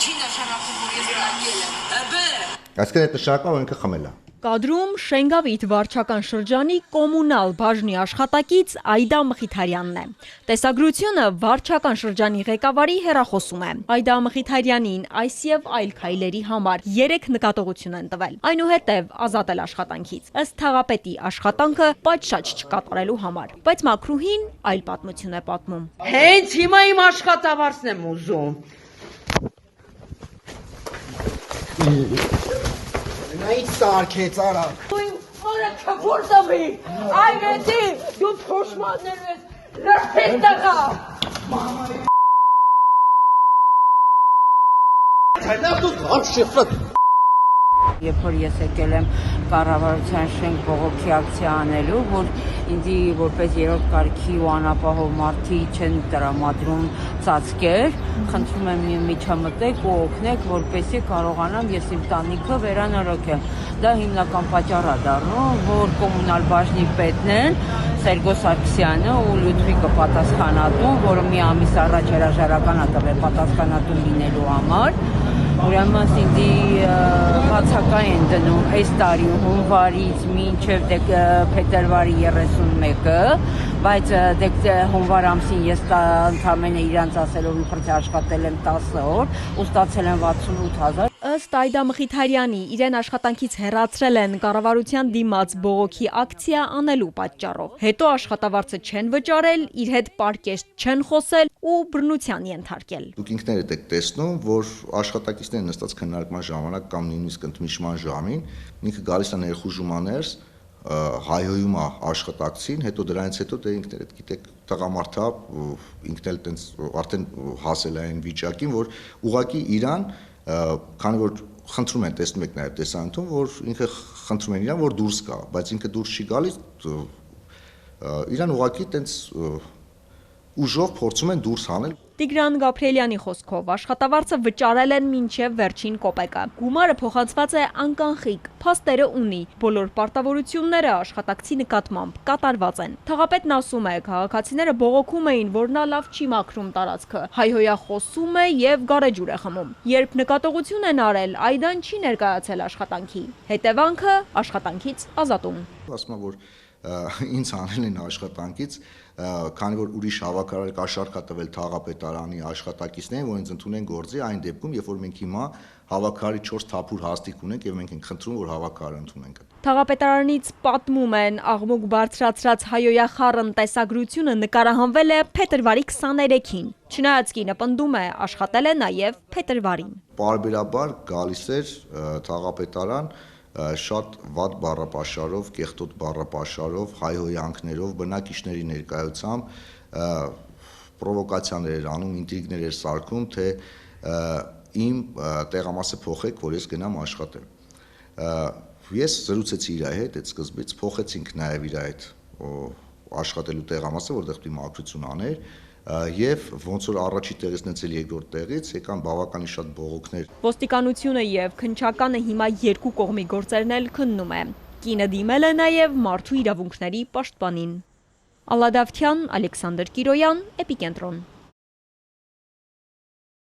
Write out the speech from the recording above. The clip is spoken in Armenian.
Չի նշանակում, որ ես անգել եմ։ Այսինքն այդ նշանակում որ ինքը խմել է։ Կադրում Շենգավիթ վարչական շրջանի կոմունալ բաժնի աշխատակից Այդա Մխիթարյանն է։ Տեսագրությունը վարչական շրջանի ղեկավարի հեռախոսում է։ Այդա Մխիթարյանին այս եւ այլ քայլերի համար 3 նկատողություն են տվել։ Այնուհետև ազատել աշխատանքից։ Ըստ թաղապետի աշխատանքը պատշաճ չկատարելու համար։ Բայց մաքրուհին այլ պատմություն է պատմում։ Հենց հիմա իմ աշխատավարձն եմ ուզում։ Նայից սարքեց արա։ Դու իմ օրը չփորձամի։ Այրեցի, դու փոշմաններ ես, լրտես տղա։ Լավ դու արշիֆը։ Երբ որ ես եկել եմ կառավարության շենք բողոքի ակցիա անելու, որ ինձ որպես երրորդ կարգի ու անապահով մարդի չեն տրամադրում ծածկեր, խնդրում եմ միջամտեք ու օգնեք, որպեսզի կարողանամ ես իմ տանիքը վերանորոգել։ Դա հիմնական պատճառը դառնում, որ կոմունալ բաժնի պետն են Սերգո Սարգսյանը ու Լյուդվիգը պատասխանատուն, որը մի ամիս առաջ հրաժարական տվել պատասխանատուն լինելու համար։ Ուրեմն ինձ բացակայ են դնում այս տարի հունվարից մինչև փետրվարի 31-ը, բայց հունվար ամսին ես ընդամենը իրանց ասելով իբրև աշխատել եմ 10 օր ու ստացել եմ 68,000։ Ըստ Այդա Մխիթարյանի, իրեն աշխատանքից հեռացրել են կառավարության դիմաց բողոքի ակցիա անելու պատճառով։ Հետո աշխատավարձը չեն վճարել, իր հետ պարկեշտ չեն խոսել ու բռնության ենթարկել։ Դուք ինքներդ եք տեսնում, որ աշխատակիցները նստած քննարկման ժամանակ կամ նույնիսկ ընդմիջման ժամին ինքը գալիս է ներխուժում աներս, հայհոյում է աշխատակցին, հետո դրանից հետո դե ինքներդ գիտեք տղամարդա ինքն էլ տենց արդեն հասել է այն վիճակին, որ ուղղակի իրան քանի որ խնդրում են տեսնում եք նաև տեսանյութում, որ ինքը խնդրում են իրան, որ դուրս գա, բայց ինքը դուրս չի գալիս, իրան ուղղակի տենց ուժով փորձում են դուրս հանել։ Տիգրան Գաբրիելյանի խոսքով աշխատավարձը վճարել են մինչև վերջին կոպեկը։ Գումարը փոխանցված է անկանխիկ, փաստերը ունի, բոլոր պարտավորությունները աշխատակցի նկատմամբ կատարված են։ Թաղապետն ասում է, քաղաքացիները բողոքում էին, որ նա լավ չի մաքրում տարածքը, հայհոյախոսում է եւ գարեջուր է խմում։ Երբ նկատողություն են արել, Այդան չի ներկայացել աշխատանքի։ Հետևանքը աշխատանքից ազատում։ Ասում եմ, որ ինձ հանել են աշխատանքից, քանի որ ուրիշ հավաքարար կաշառք տվել թաղապետարանի աշխատակիցներին, որ ինձ ընդունեն գործի այն դեպքում, երբ որ մենք հիմա հավաքարարի 4 թափուր հաստիք ունենք եւ մենք ենք խնդրում, որ հավաքարարը ընդունենք։ Թաղապետարանից պատմում են, աղմուկ բարձրացրած հայոյախառն տեսագրությունը նկարահանվել է փետրվարի 23-ին։ Չնայած կինը պնդում է, աշխատել է նաեւ փետրվարին։ Պարբերաբար գալիս էր թաղապետարան շատ վատ բառապաշարով, կեղտոտ բառապաշարով, հայհոյանքներով, բնակիչների ներկայությամբ պրովոկացիաներ էր անում, ինտրիգներ էր սարքում, թե իմ տեղամասը փոխեք, որ ես գնամ աշխատել։ Ես զրուցեցի իր հետ այդ սկզբից, փոխեցինք նաև իր հետ աշխատելու տեղամասը, որտեղ պիտի մաքրություն աներ, եւ ոնց որ առաջի տեղից նեցել երկրորդ տեղից եկան բավականին շատ բողոքներ։ Ոստիկանությունը եւ քննչականը հիմա երկու կողմի գործերն էլ քննում է։ Կինը դիմել է նաեւ մարդու իրավունքների պաշտպանին։ Ալադավթյան, Ալեքսանդր Կիրոյան, Էպիկենտրոն։